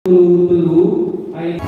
Telu ayat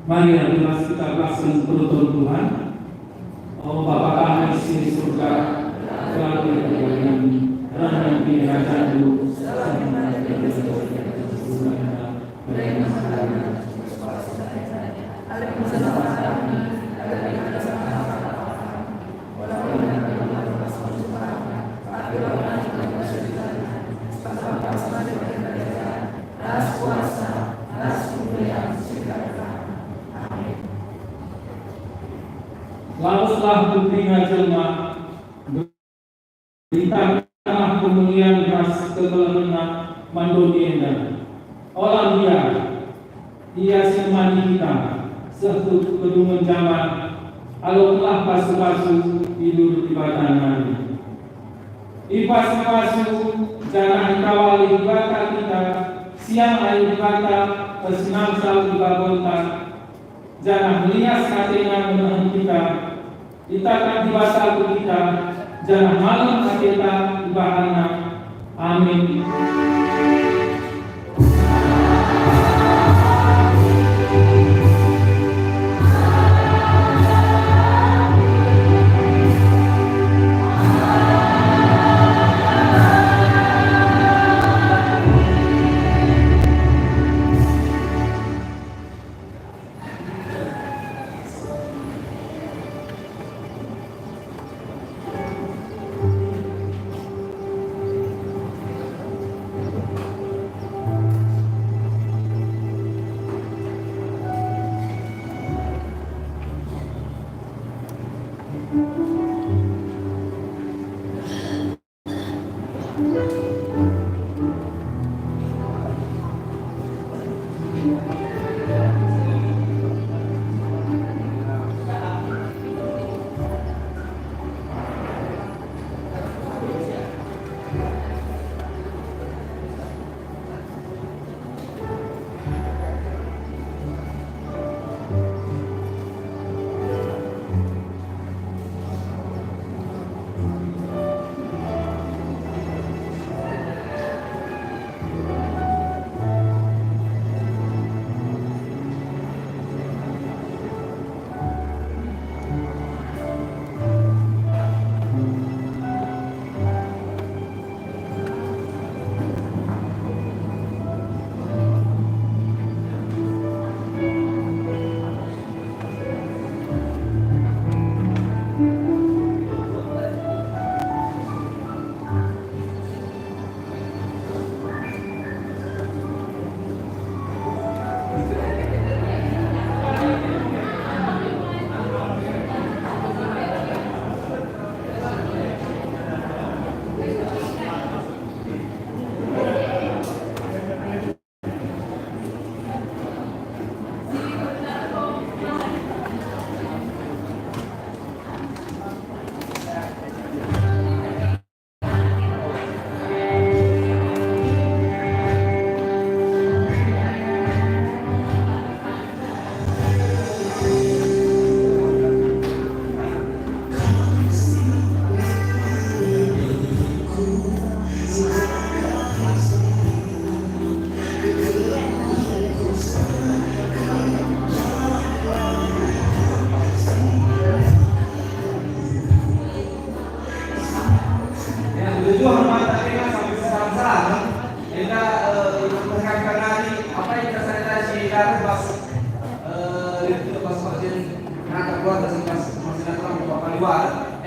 mari kita laksanakan perutun Tuhan. Oh Bapa kami di surga, telah diberkati dengan kerajaan-Mu, lalu setelah bertinggal jelma beritakanlah kemuliaan ras kebenaran mandonia orang dia semani kita sehut kedungan zaman aloklah pasu-pasu tidur di batangan ipasu-pasu jangan kawali bata kita siang air bata tersenam sal di babontan jangan melihat katanya menahan kita ditakan di basal kita jangan malam kita di bahana. Amin.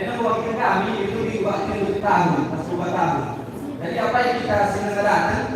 Memang wakil kami itu di wakil tahun, pas 2 tahun. Jadi apa yang kita senang datang,